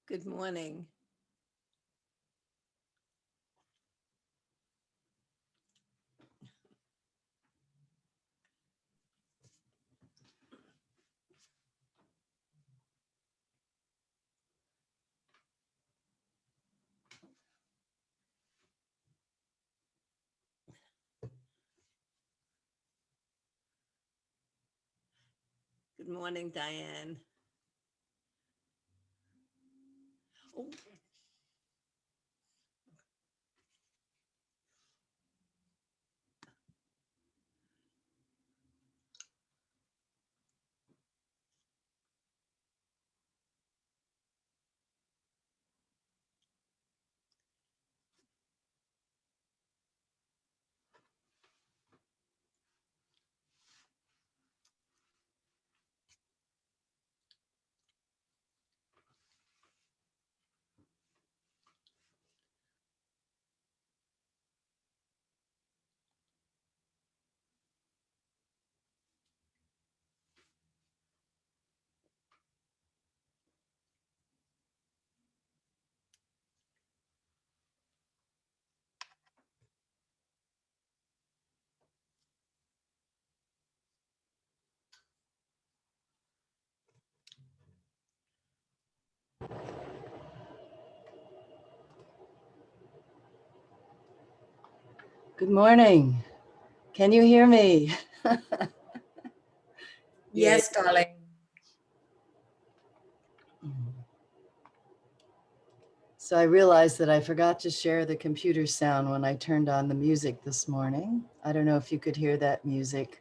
Good morning. Good morning, Diane. Oh, Good morning. Can you hear me? Yes, darling. So I realized that I forgot to share the computer sound when I turned on the music this morning. I don't know if you could hear that music.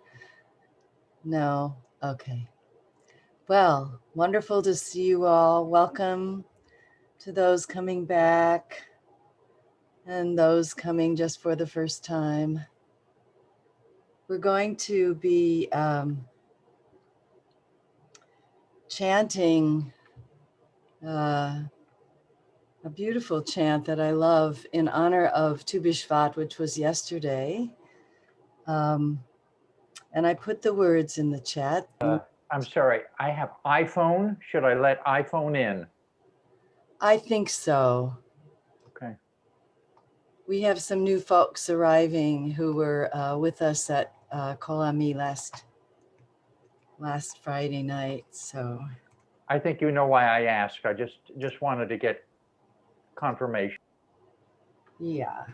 No? Okay. Well, wonderful to see you all. Welcome to those coming back and those coming just for the first time. We're going to be chanting a beautiful chant that I love in honor of Tu B'Shvat, which was yesterday. And I put the words in the chat. I'm sorry, I have iPhone. Should I let iPhone in? I think so. Okay. We have some new folks arriving who were with us at Kol Ami last Friday night. So I think you know why I asked. I just wanted to get confirmation. yeah,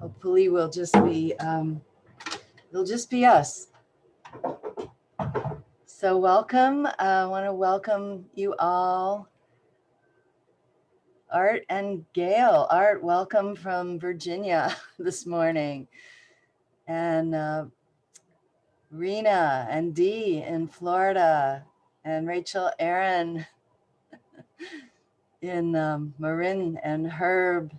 hopefully we'll just be it'll just be us. So welcome. I want to welcome you all. Art and Gail. Art, welcome from Virginia this morning. And Rena and Dee in Florida. And Rachel Aaron in Marin and Herb.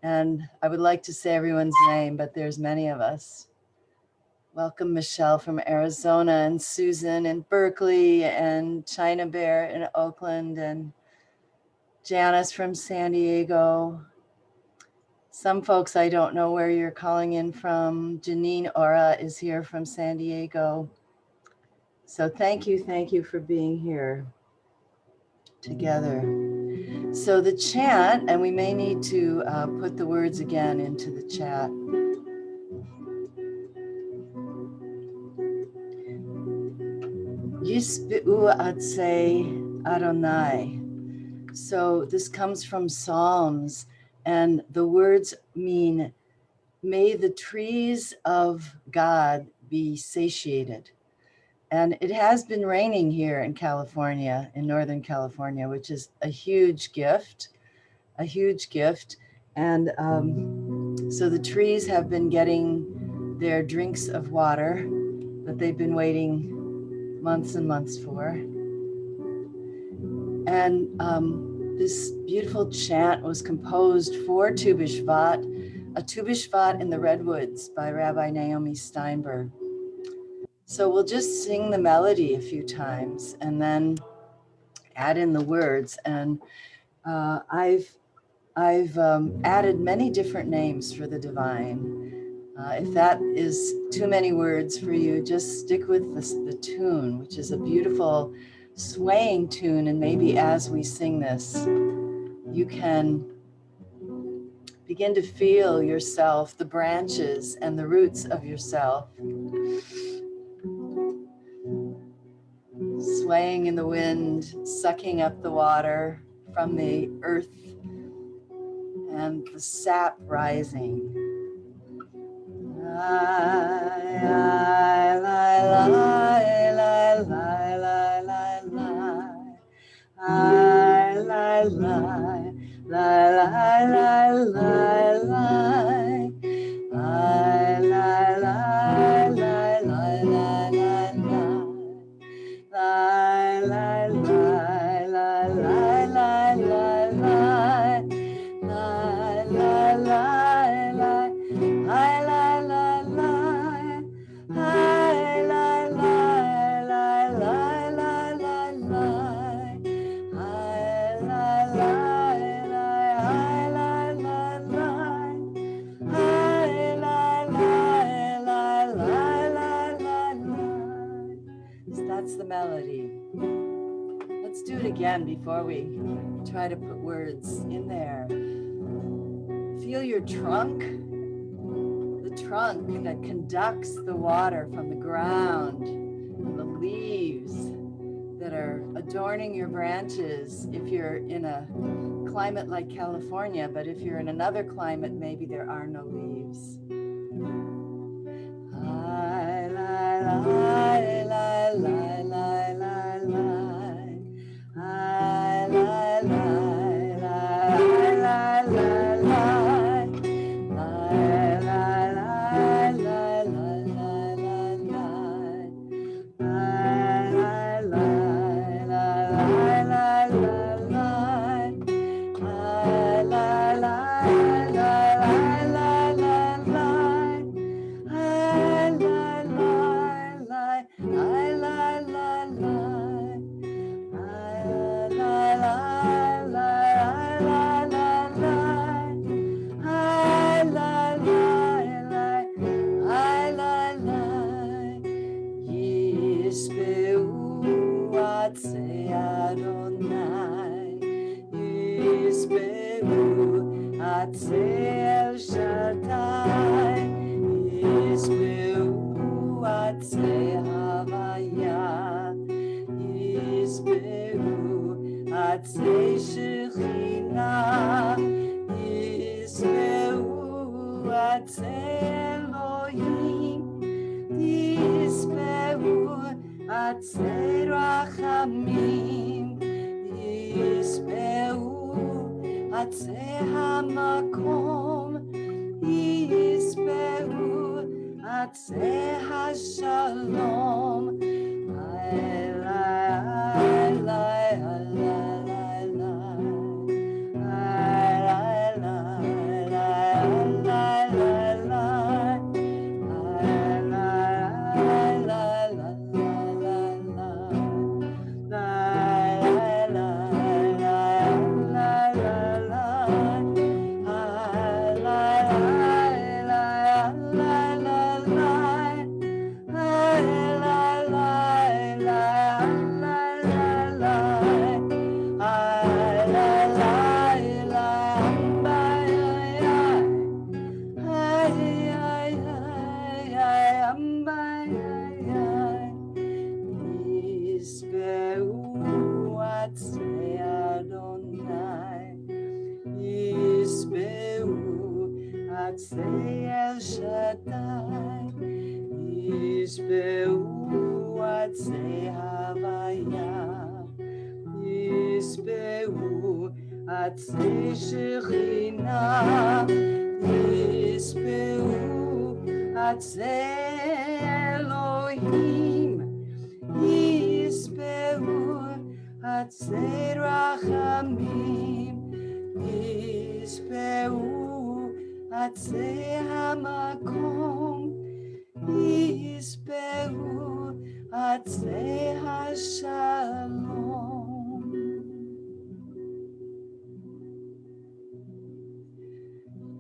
And I would like to say everyone's name, but there's many of us. Welcome Michelle from Arizona and Susan in Berkeley and China Bear in Oakland and Janice from San Diego. Some folks, I don't know where you're calling in from. Janine Ora is here from San Diego. So thank you for being here together. So the chant, and we may need to put the words again into the chat. Yisbi'u Atzei Adonai. So this comes from Psalms, and the words mean, may the trees of God be satiated. And it has been raining here in California, in Northern California, which is a huge gift, And so the trees have been getting their drinks of water that they've been waiting months and months for. And this beautiful chant was composed for Tu B'Shvat, a Tu B'Shvat in the Redwoods by Rabbi Naomi Steinberg. So we'll just sing the melody a few times and then add in the words. And I've added many different names for the divine. If that is too many words for you, just stick with the tune, which is a beautiful swaying tune, and maybe as we sing this, you can begin to feel yourself, the branches and the roots of yourself, swaying in the wind, sucking up the water from the earth and the sap rising. That's the melody. Let's do it again before we try to put words in there. Feel your trunk, the trunk that conducts the water from the ground, the leaves that are adorning your branches if you're in a climate like California, but if you're in another climate, maybe there are no leaves.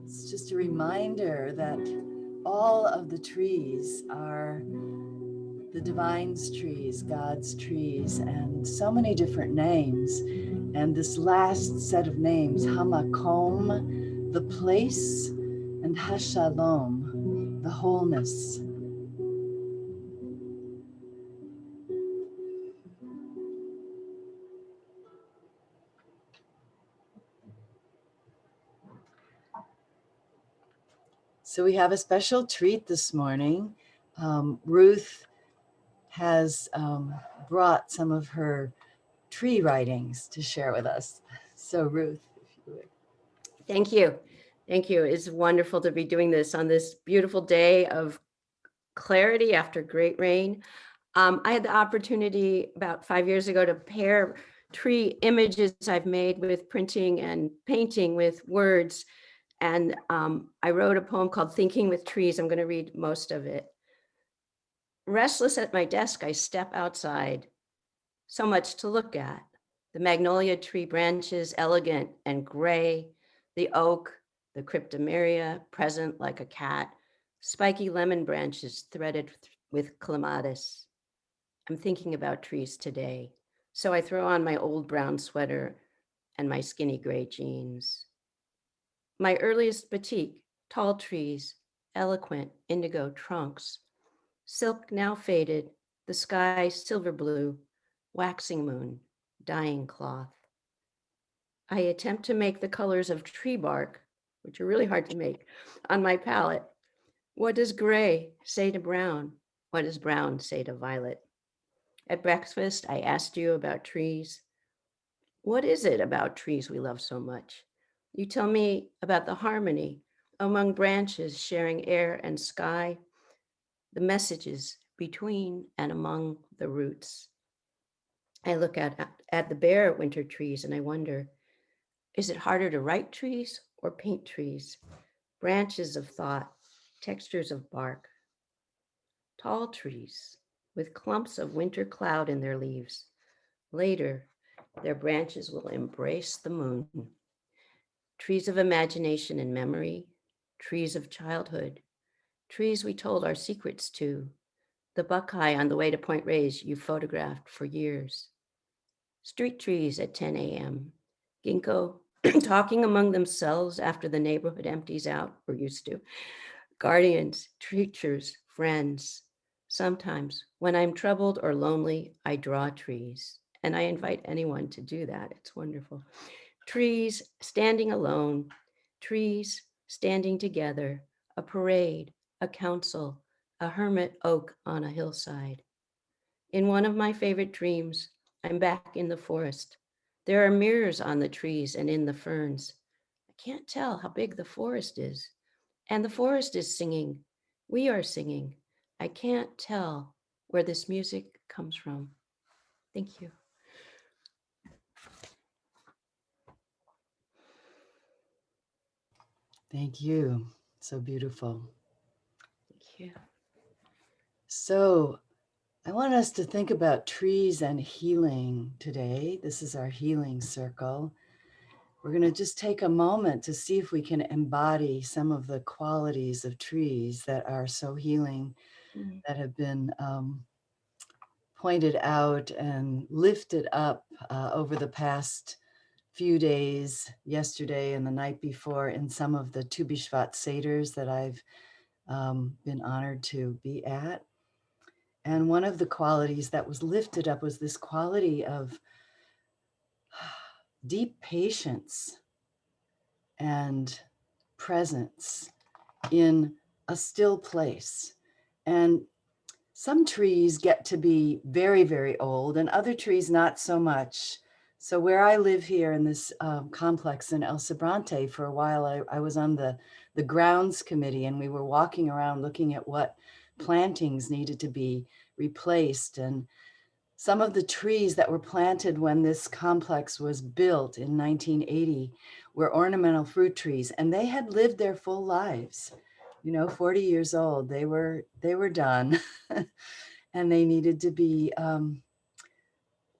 It's just a reminder that all of the trees are the divine's trees, God's trees, and so many different names. And this last set of names, Hamakom, the place, and Hashalom, the wholeness. So we have a special treat this morning. Ruth has brought some of her tree writings to share with us. So Ruth, if you would. Thank you. Thank you. It's wonderful to be doing this on this beautiful day of clarity after great rain. I had the opportunity about 5 years ago to pair tree images I've made with printing and painting with words. And I wrote a poem called Thinking with Trees. I'm going to read most of it. Restless at my desk, I step outside. So much to look at. The magnolia tree branches, elegant and gray. The oak, the cryptomeria, present like a cat. Spiky lemon branches threaded with clematis. I'm thinking about trees today. So I throw on my old brown sweater and my skinny gray jeans. My earliest batik, tall trees, eloquent indigo trunks. Silk now faded, the sky silver blue, waxing moon, dying cloth. I attempt to make the colors of tree bark, which are really hard to make, on my palette. What does gray say to brown? What does brown say to violet? At breakfast, I asked you about trees. What is it about trees we love so much? You tell me about the harmony among branches sharing air and sky, the messages between and among the roots. I look at the bare winter trees and I wonder, is it harder to write trees or paint trees? Branches of thought, textures of bark. Tall trees with clumps of winter cloud in their leaves. Later, their branches will embrace the moon. Trees of imagination and memory, trees of childhood, trees we told our secrets to, the buckeye on the way to Point Reyes you photographed for years. Street trees at 10 a.m., ginkgo talking among themselves after the neighborhood empties out, or used to. Guardians, teachers, friends. Sometimes when I'm troubled or lonely, I draw trees, and I invite anyone to do that. It's wonderful. Trees standing alone, trees standing together, a parade, a council, a hermit oak on a hillside. In one of my favorite dreams, I'm back in the forest. There are mirrors on the trees and in the ferns. I can't tell how big the forest is. And the forest is singing. We are singing. I can't tell where this music comes from. Thank you. Thank you. So beautiful. Thank you. So I want us to think about trees and healing today. This is our healing circle. We're going to just take a moment to see if we can embody some of the qualities of trees that are so healing, that have been pointed out and lifted up over the past few days, yesterday and the night before, in some of the Tu B'Shvat Seders that I've been honored to be at. And one of the qualities that was lifted up was this quality of deep patience and presence in a still place. And some trees get to be very, very old, and other trees not so much. So where I live here in this complex in El Sobrante, for a while I was on the grounds committee, and we were walking around looking at what plantings needed to be replaced. And some of the trees that were planted when this complex was built in 1980 were ornamental fruit trees, and they had lived their full lives. 40 years old, they were done and they needed to be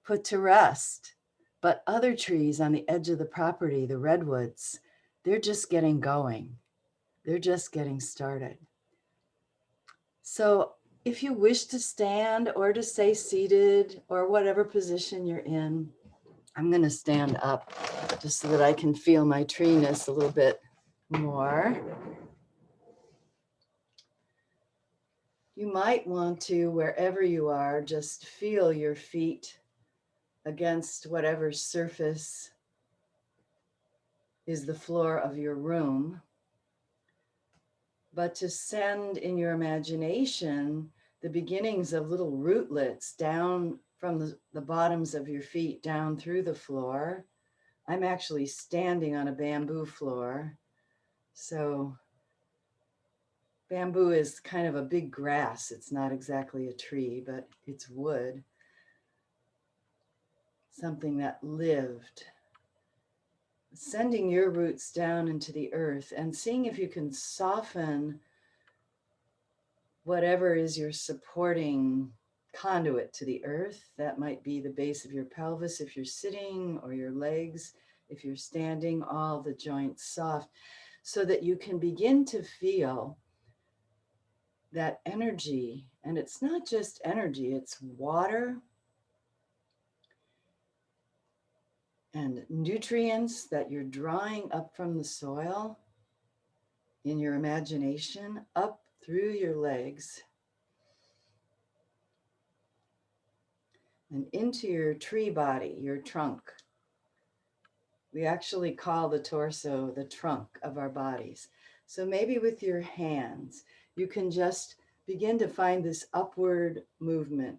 put to rest. But other trees on the edge of the property, the redwoods, they're just getting going. They're just getting started. So if you wish to stand or to stay seated or whatever position you're in, I'm going to stand up just so that I can feel my treeness a little bit more. You might want to, wherever you are, just feel your feet against whatever surface is the floor of your room. But to send in your imagination the beginnings of little rootlets down from the bottoms of your feet down through the floor. I'm actually standing on a bamboo floor. So bamboo is kind of a big grass. It's not exactly a tree, but it's wood. Something that lived. Sending your roots down into the earth and seeing if you can soften whatever is your supporting conduit to the earth. That might be the base of your pelvis if you're sitting, or your legs if you're standing, all the joints soft, so that you can begin to feel that energy. And it's not just energy, it's water and nutrients that you're drawing up from the soil in your imagination, up through your legs and into your tree body, your trunk. We actually call the torso the trunk of our bodies. So maybe with your hands, you can just begin to find this upward movement,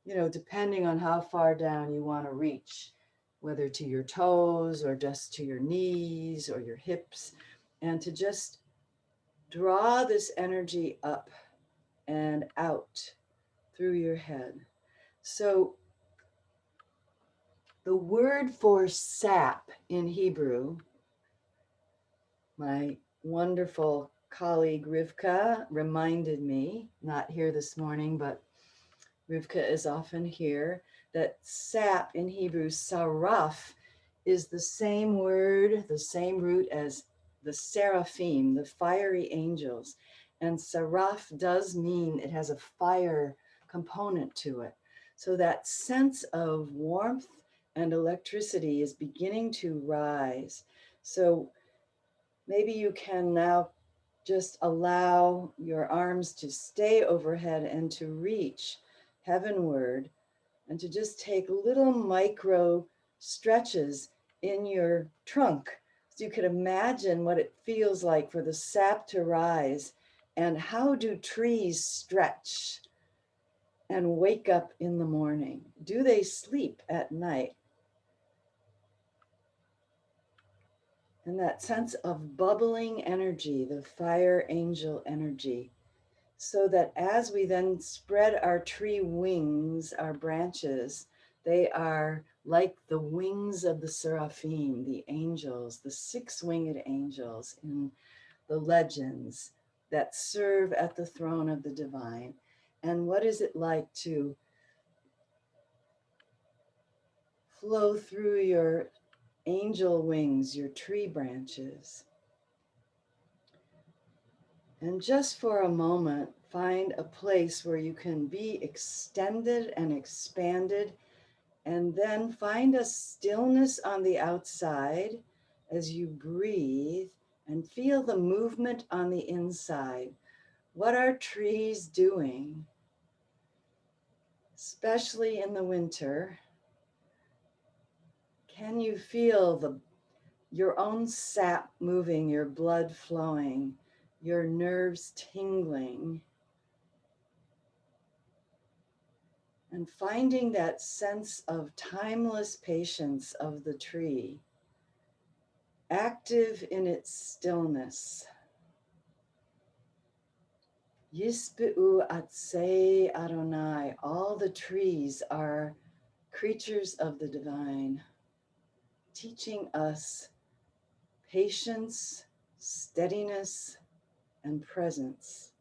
depending on how far down you want to reach, whether to your toes or just to your knees or your hips, and to just draw this energy up and out through your head. So the word for sap in Hebrew, my wonderful colleague Rivka reminded me, not here this morning, but Rivka is often here, that sap in Hebrew, saraf, is the same word, the same root as the seraphim, the fiery angels. And saraf does mean it has a fire component to it. So that sense of warmth and electricity is beginning to rise. So maybe you can now just allow your arms to stay overhead and to reach heavenward, and to just take little micro stretches in your trunk. So you could imagine what it feels like for the sap to rise, and how do trees stretch and wake up in the morning? Do they sleep at night? And that sense of bubbling energy, the fire angel energy, so that as we then spread our tree wings, our branches, they are like the wings of the seraphim, the angels, the six-winged angels in the legends that serve at the throne of the divine. And what is it like to flow through your angel wings, your tree branches? And just for a moment, find a place where you can be extended and expanded, and then find a stillness on the outside as you breathe, and feel the movement on the inside. What are trees doing? Especially in the winter, can you feel your own sap moving, your blood flowing, your nerves tingling? And finding that sense of timeless patience of the tree, active in its stillness. Yisbe'u atzei Adonai, all the trees are creatures of the divine, teaching us patience, steadiness, and presence.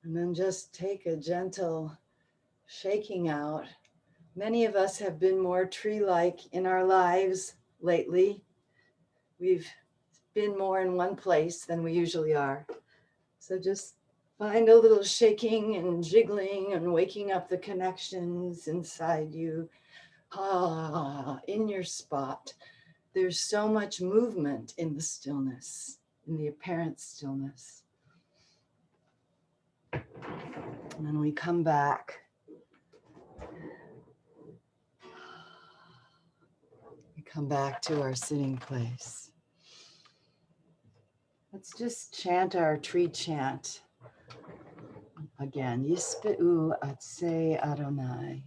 And then just take a gentle shaking out Many of us have been more tree-like in our lives lately. We've been more in one place than we usually are. So just find a little shaking and jiggling and waking up the connections inside you. In your spot. There's so much movement in the stillness, in the apparent stillness. And then we come back. We come back to our sitting place. Let's just chant our tree chant again. Yispe'u atzei Adonai.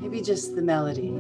Maybe just the melody.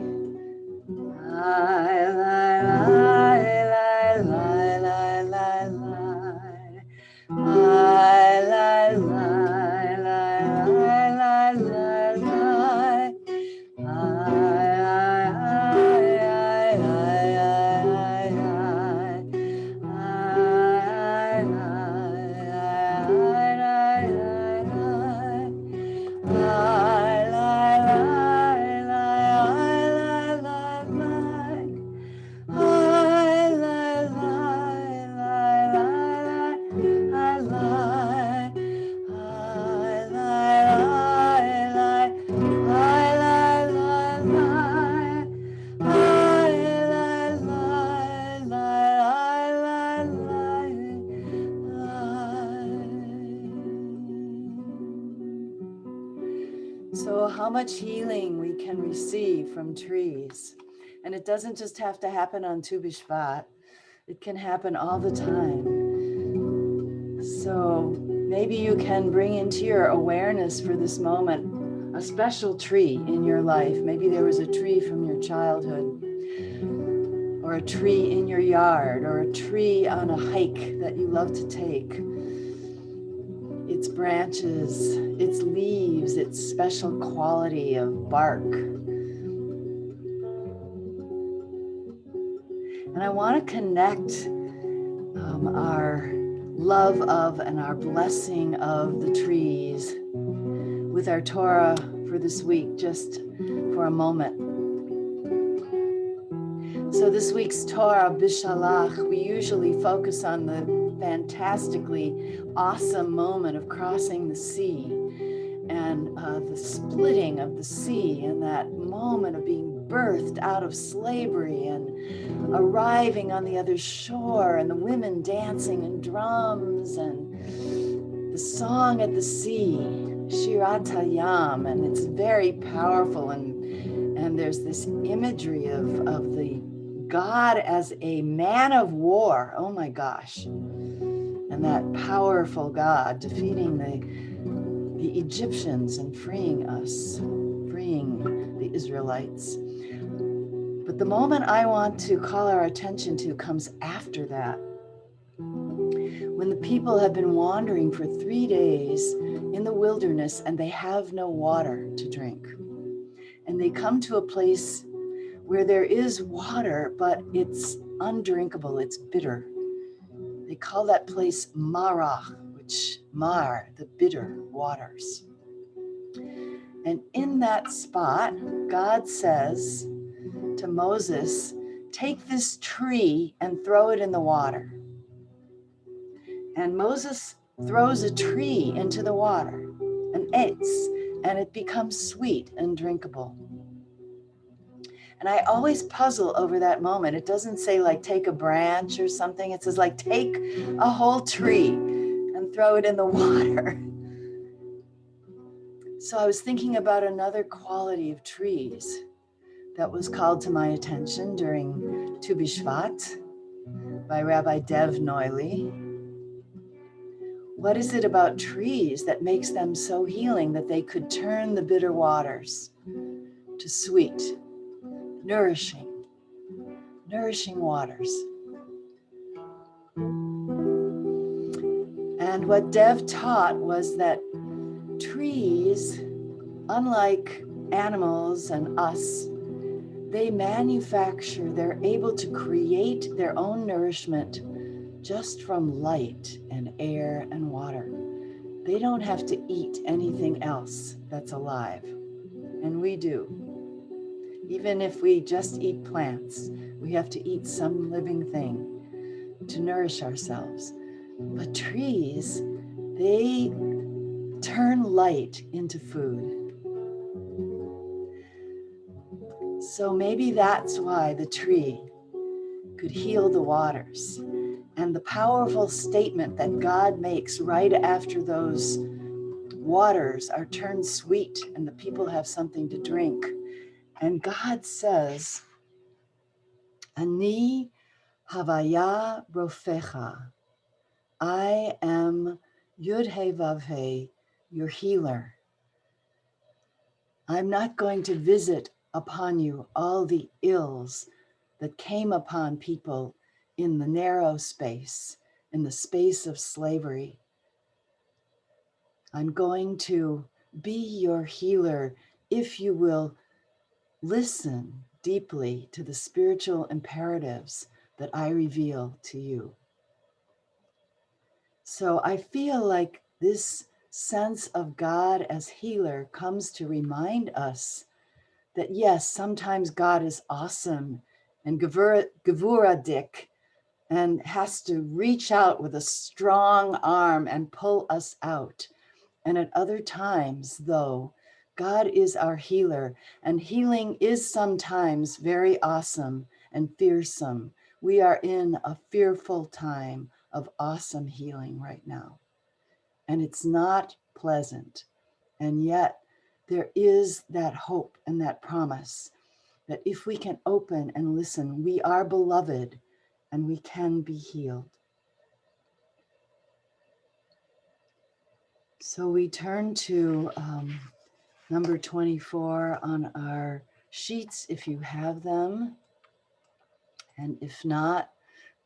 So how much healing we can receive from trees. And it doesn't just have to happen on Tu B'Shvat. It can happen all the time. So maybe you can bring into your awareness for this moment a special tree in your life. Maybe there was a tree from your childhood, or a tree in your yard, or a tree on a hike that you love to take. Its branches, its leaves, its special quality of bark. And I want to connect our love of and our blessing of the trees with our Torah for this week, just for a moment. So this week's Torah, Bishalach, we usually focus on the fantastically awesome moment of crossing the sea and the splitting of the sea, and that moment of being birthed out of slavery and arriving on the other shore, and the women dancing and drums and the song at the sea, Shirat Hayam, and it's very powerful, and there's this imagery of the God as a man of war. Oh my gosh. And that powerful God defeating the Egyptians and freeing us, freeing the Israelites. But the moment I want to call our attention to comes after that. When the people have been wandering for 3 days in the wilderness and they have no water to drink. And they come to a place where there is water, but it's undrinkable, it's bitter. They call that place Marah, which Mar, the bitter waters. And in that spot, God says to Moses, take this tree and throw it in the water. And Moses throws a tree into the water, an etz, and it becomes sweet and drinkable. And I always puzzle over that moment. It doesn't say like take a branch or something. It says like take a whole tree and throw it in the water. So I was thinking about another quality of trees that was called to my attention during Tu B'Shvat by Rabbi Dev Noily. What is it about trees that makes them so healing that they could turn the bitter waters to sweet, nourishing waters? And what Dev taught was that trees, unlike animals and us, they manufacture, they're able to create their own nourishment just from light and air and water. They don't have to eat anything else that's alive. And we do. Even if we just eat plants, we have to eat some living thing to nourish ourselves. But trees, they turn light into food. So maybe that's why the tree could heal the waters. And the powerful statement that God makes right after those waters are turned sweet and the people have something to drink. And God says, Ani Havaya Rofecha. I am Yud-He Vav-He, your healer. I'm not going to visit upon you all the ills that came upon people in the narrow space, in the space of slavery. I'm going to be your healer if you will listen deeply to the spiritual imperatives that I reveal to you. So I feel like this sense of God as healer comes to remind us that yes, sometimes God is awesome and gevuradik and has to reach out with a strong arm and pull us out. And at other times, though, God is our healer, and healing is sometimes very awesome and fearsome. We are in a fearful time of awesome healing right now, and it's not pleasant. And yet there is that hope and that promise that if we can open and listen, we are beloved and we can be healed. So we turn to number 24 on our sheets if you have them. And if not,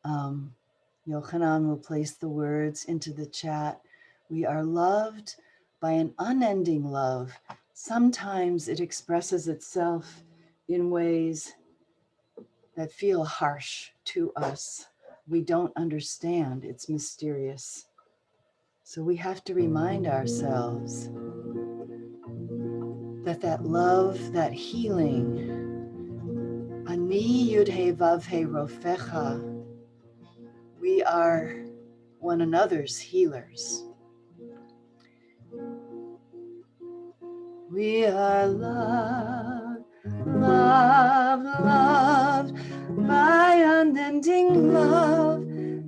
Yochanan will place the words into the chat. We are loved by an unending love. Sometimes it expresses itself in ways that feel harsh to us. We don't understand. It's mysterious. So we have to remind ourselves that that love, that healing, Ani Yud-He Vav-He Rofecha, we are one another's healers. We are loved, loved, loved by unending love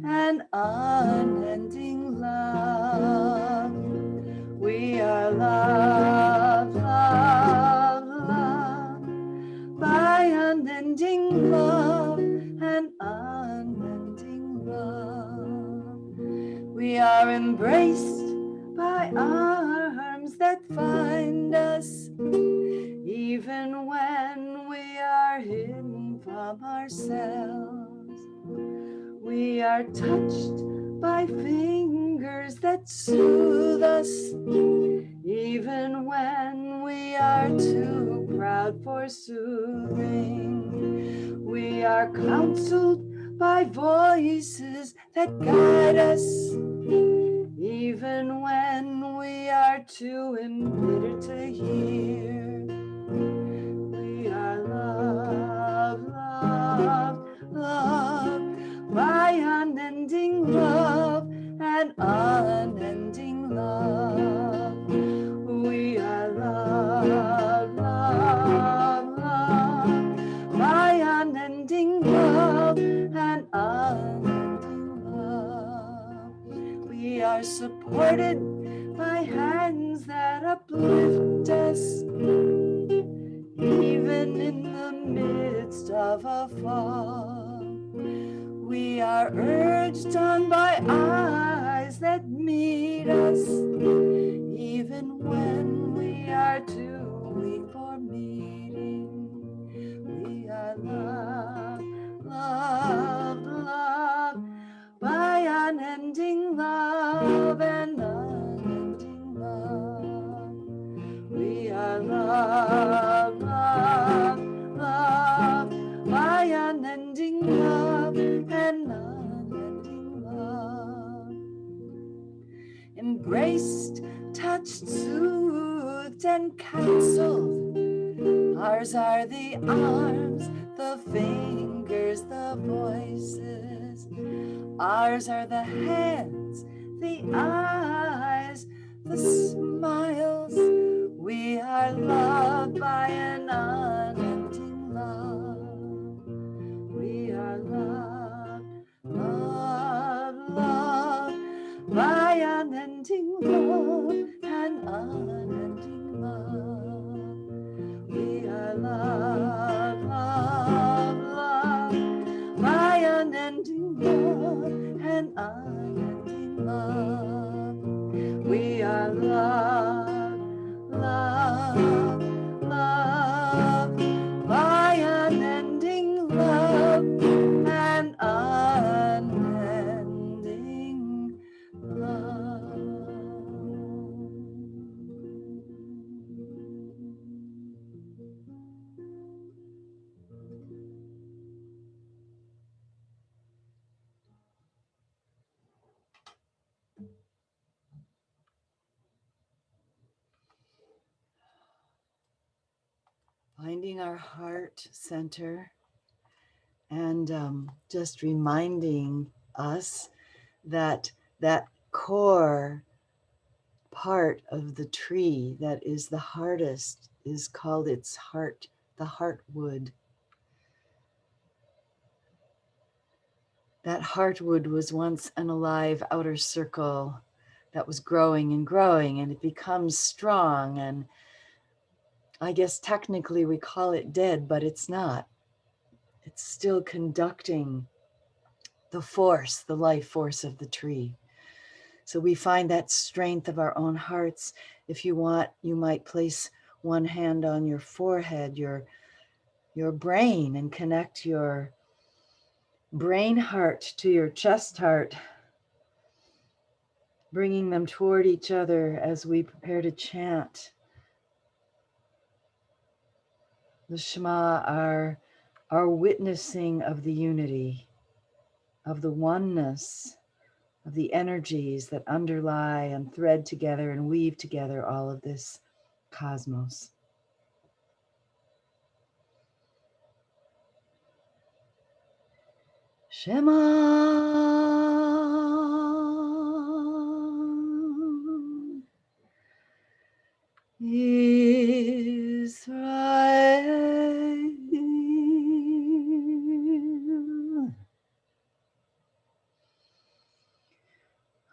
and unending love. We are loved, loved, loved by unending love and unending love. We are embraced by arms that find us, even when we are hidden from ourselves. We are touched by fingers that soothe us, even when we are too proud for soothing. We are counseled by voices that guide us, even when we are too embittered to hear. We are loved, loved, loved by unending love and unending love. We are loved, loved, loved by unending love and unending love. We are supported by hands that uplift us, even in the midst of a fall. We are urged on by eyes that meet us, even when we are too weak for meeting. We are loved, loved, loved by unending love and unending love. We are loved, loved, loved by unending love and unending love. hugged, touched, soothed, and counseled. Ours are the arms, the fingers, the voices. Ours are the hands, the eyes, the smiles. We are loved by an unending love. We are loved, loved, loved by unending love and unending love. We are loved, loved, loved by unending love and unending love. We are loved, loved, loved by unending love and unending love. Finding our heart center and just reminding us that that core part of the tree that is the hardest is called its heart, the heartwood. That heartwood was once an alive outer circle that was growing and growing, and it becomes strong, and I guess technically we call it dead, but it's not. It's still conducting the force, the life force of the tree. So we find that strength of our own hearts. If you want, you might place one hand on your forehead, your brain, and connect your brain heart to your chest heart, bringing them toward each other as we prepare to chant the Shema, our witnessing of the unity, of the oneness, of the energies that underlie and thread together and weave together all of this cosmos. Shema Israel,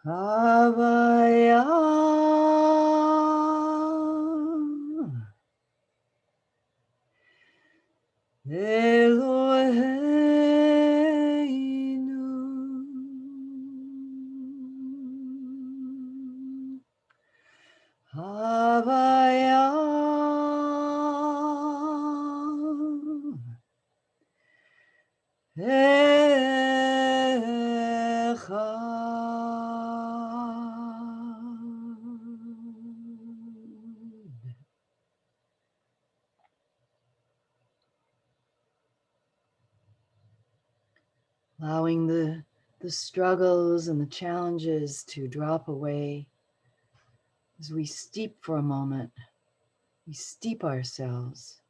Havaya Eloheinu, Havaya Echad. Allowing the struggles and the challenges to drop away as we steep for a moment. We steep ourselves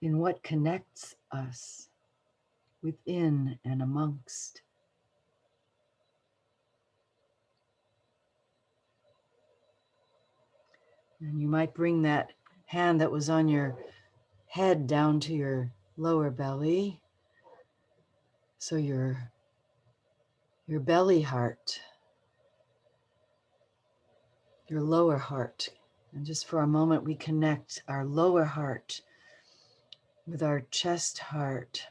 in what connects us within and amongst. And you might bring that hand that was on your head down to your lower belly. So your belly heart, your lower heart. And just for a moment, we connect our lower heart with our chest heart.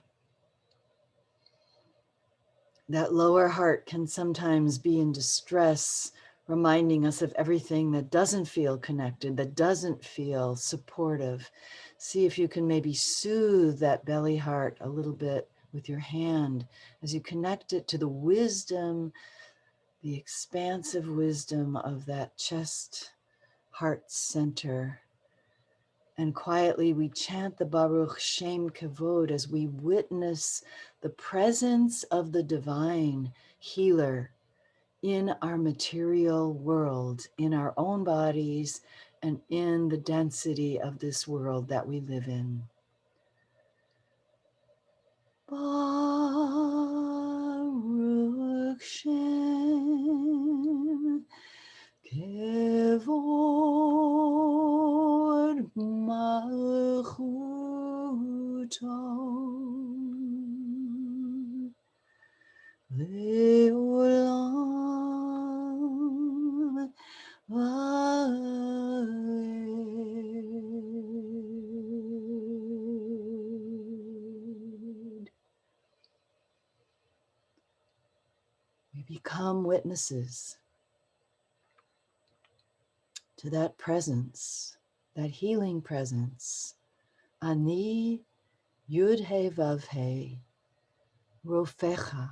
That lower heart can sometimes be in distress, reminding us of everything that doesn't feel connected, that doesn't feel supportive. See if you can maybe soothe that belly heart a little bit with your hand as you connect it to the wisdom, the expansive wisdom of that chest heart center. And quietly we chant the Baruch Shem Kavod as we witness the presence of the divine healer in our material world, in our own bodies, and in the density of this world that we live in. Baruch Shem Kevod Malchuto Leolam Vaed. We become witnesses to that presence, that healing presence. Ani Yud He Vav He Rofecha.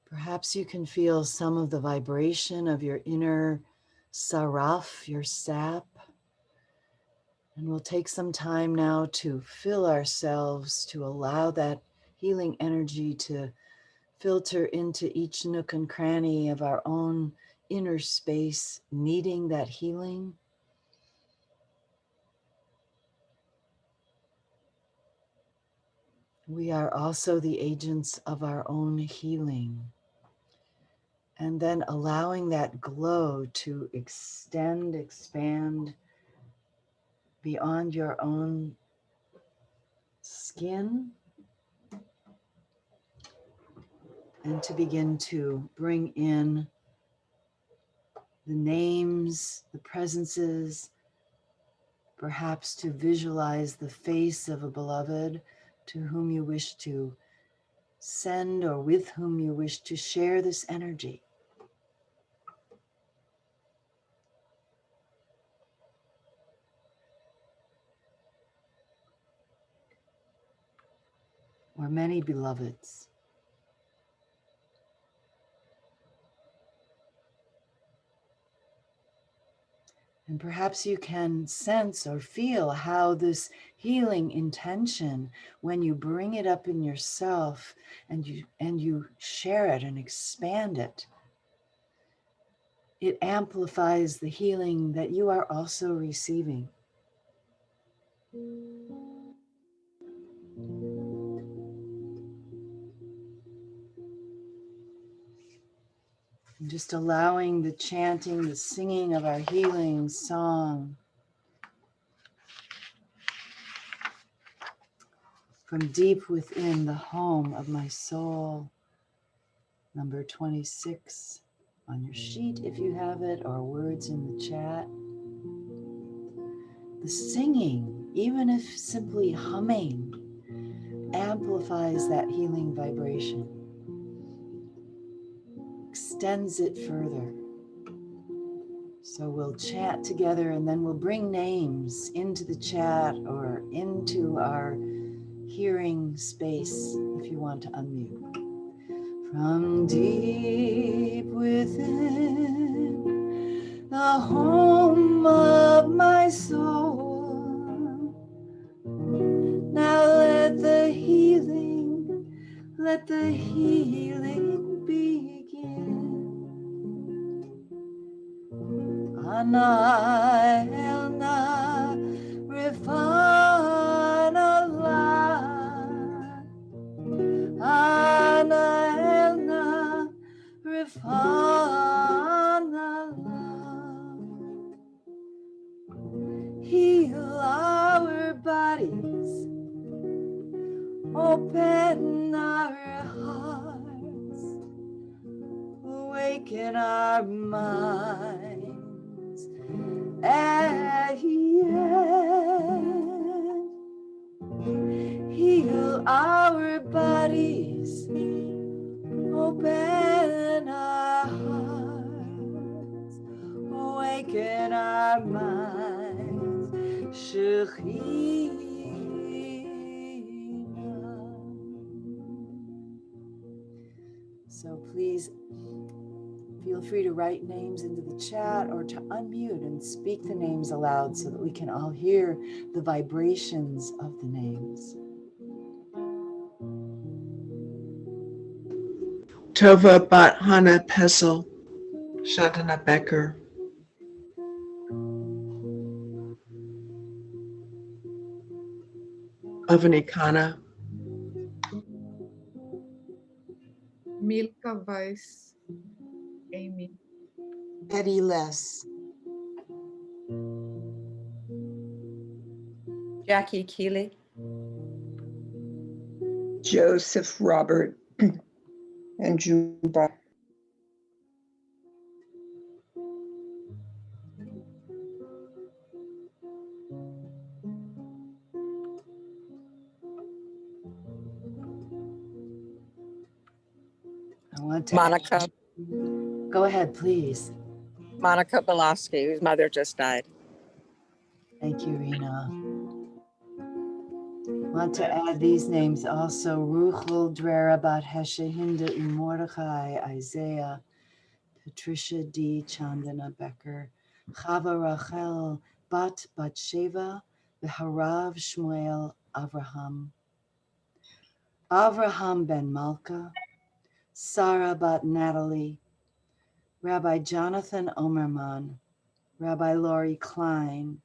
Perhaps you can feel some of the vibration of your inner saraf, your sap. And we'll take some time now to fill ourselves, to allow that healing energy to filter into each nook and cranny of our own inner space, needing that healing. We are also the agents of our own healing. And then allowing that glow to extend, expand beyond your own skin, and to begin to bring in the names, the presences, perhaps to visualize the face of a beloved to whom you wish to send or with whom you wish to share this energy. Or many beloveds. And perhaps you can sense or feel how this healing intention, when you bring it up in yourself and you share it and expand it, it amplifies the healing that you are also receiving. And just allowing the chanting, the singing of our healing song from deep within the home of my soul. Number 26 on your sheet if you have it, or words in the chat. The singing, even if simply humming, amplifies that healing vibration, extends it further. So we'll chant together and then we'll bring names into the chat or into our hearing space if you want to unmute. From deep within the home of my soul, now let the healing begin. Ana elna rifana la, Ana elna rifana la. Heal our bodies, open our hearts, awaken our minds, and yet heal our bodies, open our hearts, awaken our minds. Shechina. So please Feel free to write names into the chat or to unmute and speak the names aloud so that we can all hear the vibrations of the names. Tova Bat Hana Pessel, Shantana Becker, Avanikana, Milka Weiss, Amy. Eddie Less, Jackie Keeley. Joseph Robert and Juba. I want to Monica go ahead, please. Belowski, whose mother just died. Thank you, Rena. I want to add these names also. Ruchel Drera Bat Heshe Hinda U Mordechai Isaiah, Patricia D. Chandana Becker, Chava Rachel Bat Batsheva, Harav Shmuel Avraham, Avraham Ben Malka, Sarah Bat Natalie, Rabbi Jonathan Omerman, Rabbi Laurie Klein,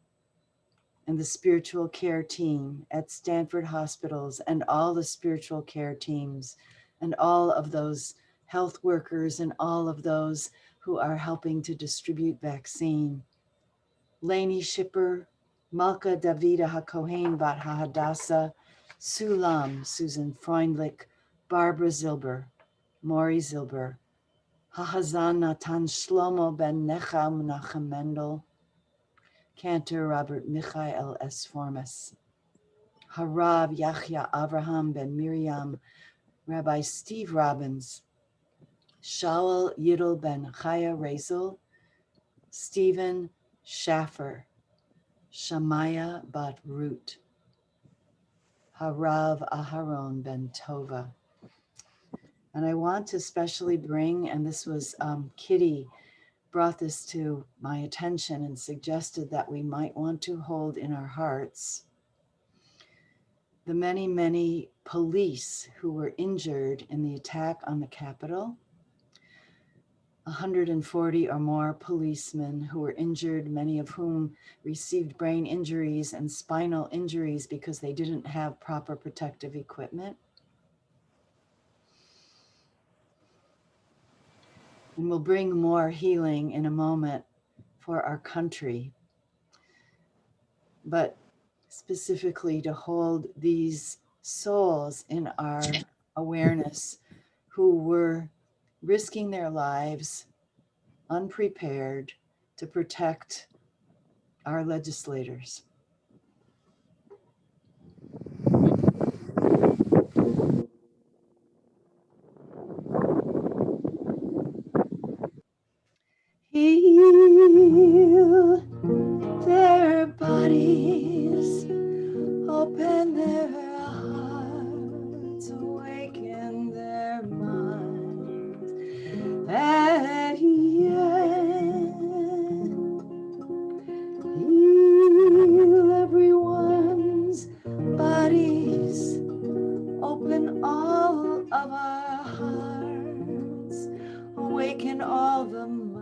and the spiritual care team at Stanford Hospitals and all the spiritual care teams and all of those health workers and all of those who are helping to distribute vaccine. Lainey Shipper, Malka Davida HaKohen Bat HaHadassah, Sulam, Susan Freundlich, Barbara Zilber, Maury Zilber, Hahazan Natan Shlomo Ben Necha Menachem Mendel, Cantor Robert Michael S. Formas, Harav Yahya Avraham Ben Miriam, Rabbi Steve Robbins, Shaul Yidel Ben Chaya Rezel, Stephen Schaffer, Shamaya Bat Root, Harav Aharon Ben Tova. And I want to especially bring, and this was Kitty brought this to my attention and suggested that we might want to hold in our hearts the many, many police who were injured in the attack on the Capitol, 140 or more policemen who were injured, many of whom received brain injuries and spinal injuries because they didn't have proper protective equipment. And we'll bring more healing in a moment for our country. But specifically to hold these souls in our awareness who were risking their lives unprepared to protect our legislators. Heal their bodies, open their hearts, awaken their minds, that yet heal everyone's bodies, open all of our hearts, awaken all the minds.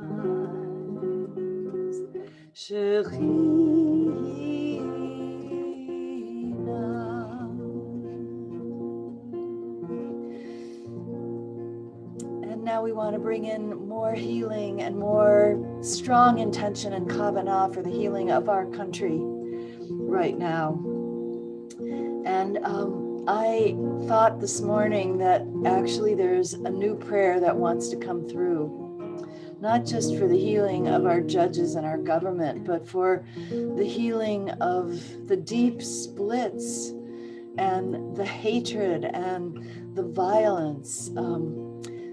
And now we want to bring in more healing and more strong intention and kavanah for the healing of our country right now. And I thought this morning that actually there's a new prayer that wants to come through, not just for the healing of our judges and our government, but for the healing of the deep splits and the hatred and the violence.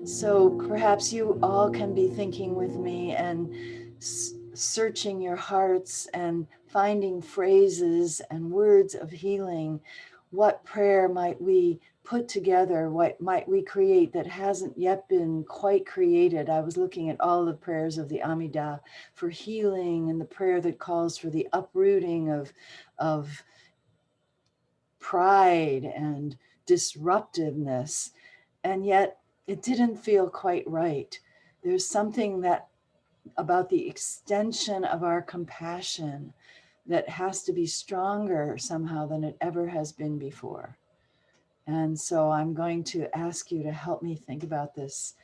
So perhaps you all can be thinking with me and searching your hearts and finding phrases and words of healing. What prayer might we put together, what might we create that hasn't yet been quite created. I was looking at all the prayers of the Amida for healing, and the prayer that calls for the uprooting of pride and disruptiveness. And yet it didn't feel quite right. There's something that about the extension of our compassion that has to be stronger somehow than it ever has been before. And so I'm going to ask you to help me think about this,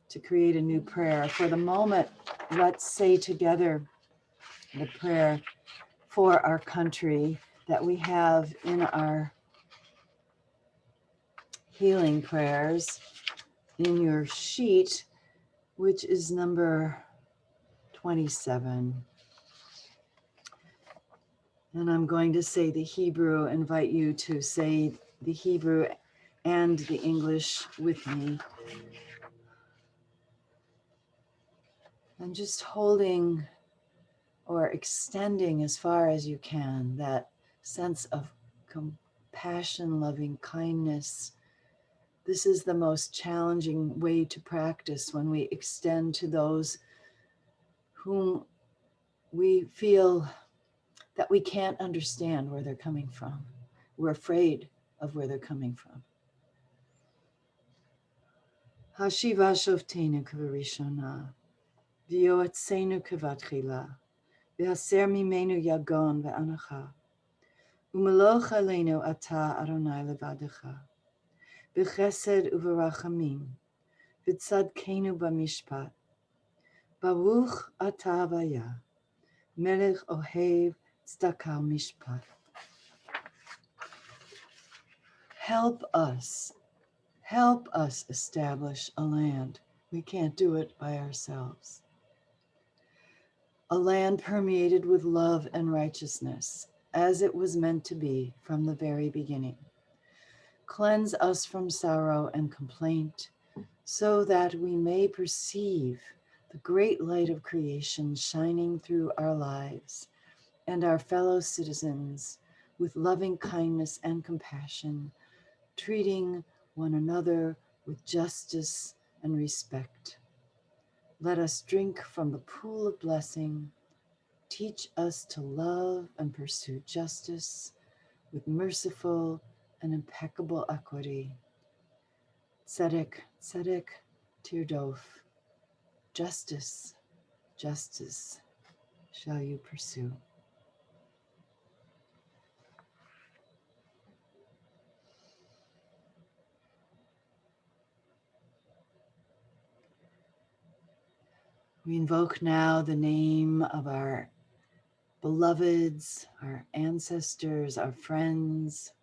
to create a new prayer. For the moment, let's say together the prayer for our country that we have in our healing prayers in your sheet, which is number 27. And I'm going to say the Hebrew, invite you to say the Hebrew and the English with me. And just holding or extending as far as you can that sense of compassion, loving kindness. This is the most challenging way to practice when we extend to those whom we feel that we can't understand where they're coming from. We're afraid of where they're coming from. Hashiva shoftenu kvarishona, v'yoatzenu kvatchila, v'haser mimenu yagon ve'anacha, u'meloch aleinu ata Adonai levadecha, v'chesed u'v'rachamim, v'tzadkenu b'mishpat, baruch ata vaya, melech ohev tzedakah mishpat. Help us establish a land. We can't do it by ourselves. A land permeated with love and righteousness, as it was meant to be from the very beginning. Cleanse us from sorrow and complaint, so that we may perceive the great light of creation shining through our lives and our fellow citizens with loving kindness and compassion, treating one another with justice and respect. Let us drink from the pool of blessing. Teach us to love and pursue justice with merciful and impeccable equity. Tzedek, tzedek, tirdof. Justice, justice shall you pursue. We invoke now the name of our beloveds, our ancestors, our friends,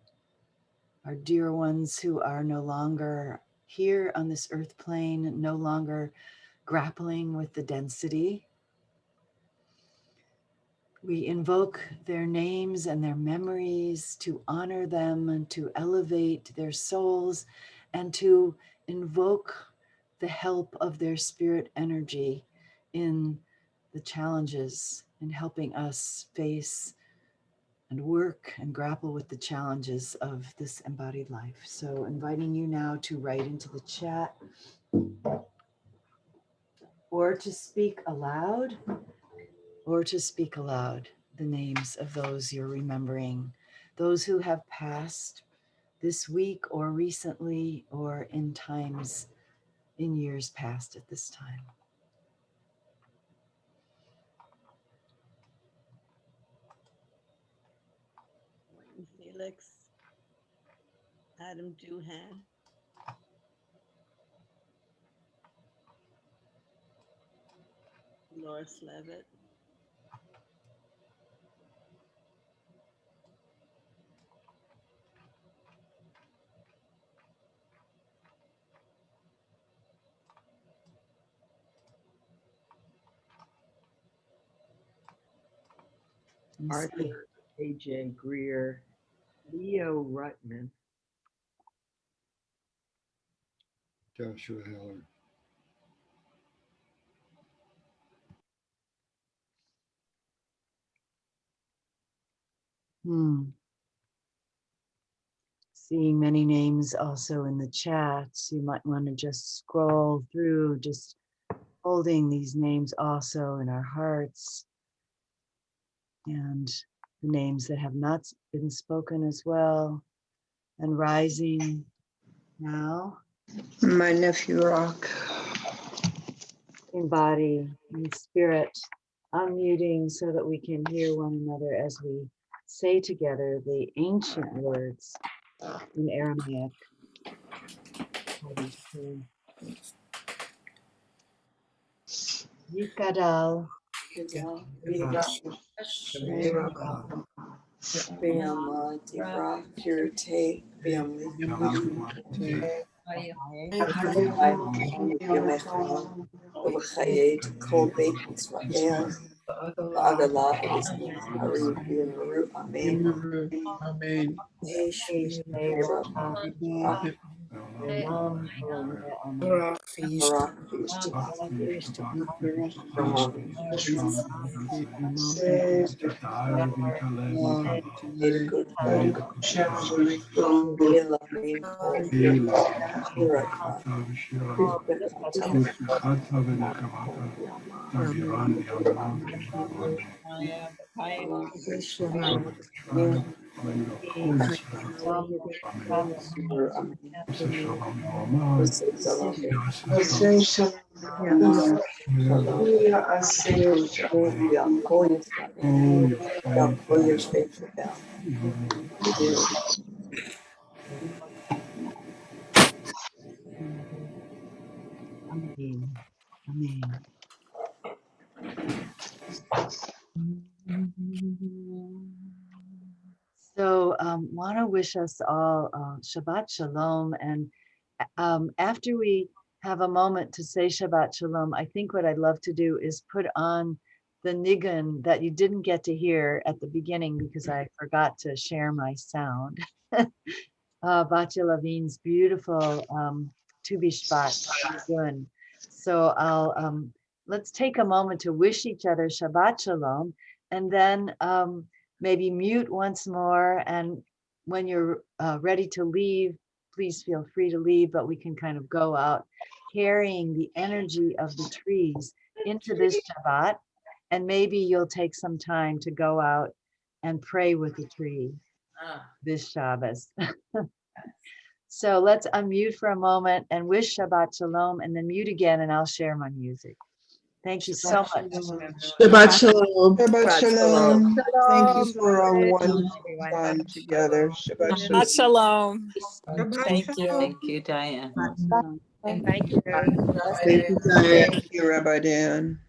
our dear ones who are no longer here on this earth plane, no longer grappling with the density. We invoke their names and their memories to honor them and to elevate their souls and to invoke the help of their spirit energy in the challenges, in helping us face and work and grapple with the challenges of this embodied life. So inviting you now to write into the chat or to speak aloud the names of those you're remembering, those who have passed this week or recently or in years past at this time. Wayne Felix, Adam Doohan, Loris Levitt, And say, Arthur A.J. Greer, Leo Rutman, Joshua Heller. seeing many names also in the chat. You might want to just scroll through, just holding these names also in our hearts, and the names that have not been spoken as well. And rising now My nephew Rock. in body and spirit, unmuting so that we can hear one another as we say together the ancient words in Aramaic. Yikadal. Amen. Amen. Amen. So want to wish us all Shabbat Shalom. And after we have a moment to say Shabbat Shalom, I think what I'd love to do is put on the nigun that you didn't get to hear at the beginning because I forgot to share my sound. Batya Levin's beautiful Tu B'Shvat nigun. So I'll let's take a moment to wish each other Shabbat Shalom, and then maybe mute once more. And when you're ready to leave, please feel free to leave, but we can kind of go out carrying the energy of the trees into this Shabbat. And maybe you'll take some time to go out and pray with the tree this Shabbos. So let's unmute for a moment and wish Shabbat Shalom, and then mute again, and I'll share my music. Thank you so much. Shabbat Shalom. Shabbat Shalom. Thank you Shalom. for a wonderful Everyone. time together. Shabbat Shalom. Shabbat shalom. Thank you. Thank you, Diane. Thank you. Thank you, Diane. Thank you, Rabbi Dan.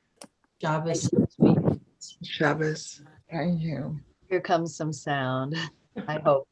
Shabbos, sweet. Shabbos. Thank you. Here comes some sound, I hope.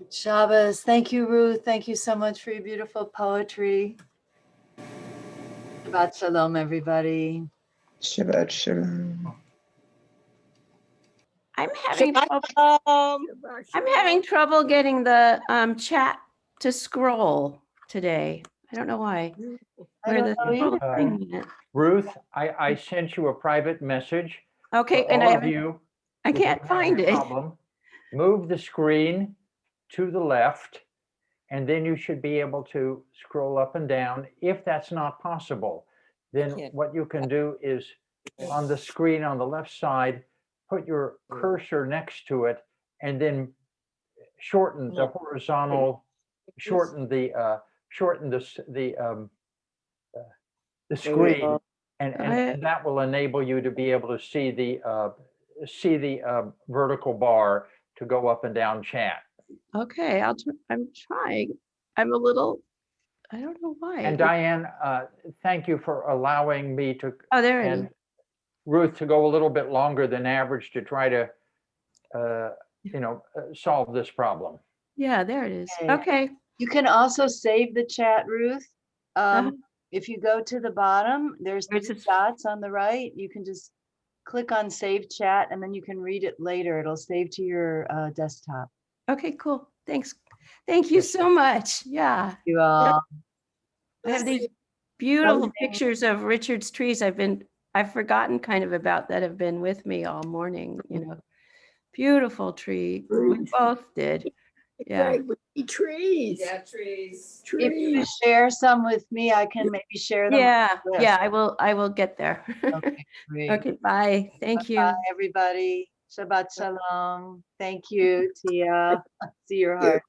Shabbos. Thank you, Ruth. Thank you so much for your beautiful poetry. Shabbat shalom, everybody. Shabbat shalom. I'm having trouble. Shalom. I'm having trouble getting the chat to scroll today. I don't know why. I Where don't the know either. scroll thing went. Ruth, I sent you a private message. Okay, For and all I of haven't, you I who can't have find a it. problem, move the screen to the left, and then you should be able to scroll up and down. If that's not possible, then Can't. what you can do is on the screen on the left side, put your cursor next to it, and then shorten the horizontal, shorten the screen, and that will enable you to be able to see the vertical bar to go up and down chat. Okay, I'm trying. I'm a little, I don't know why. And Diane, thank you for allowing me to, Oh, there it is. and Ruth, to go a little bit longer than average to try to, solve this problem. Yeah, there it is. Okay. Okay. You can also save the chat, Ruth. Uh-huh. If you go to the bottom, there's Where's three this? dots on the right. You can just click on save chat and then you can read it later. It'll save to your desktop. Okay, cool. Thanks. Thank you so much. Yeah. You all. I have these beautiful Something- pictures of Richard's trees. I've forgotten kind of about that have been with me all morning, Beautiful tree. We both did. Yeah. Trees. trees. If you share some with me, I can maybe share them. Yeah. with Yeah, this. I will get there. Okay, great. Okay, bye. Thank you. Bye, everybody. Shabbat shalom. Thank you, Tia. See your heart.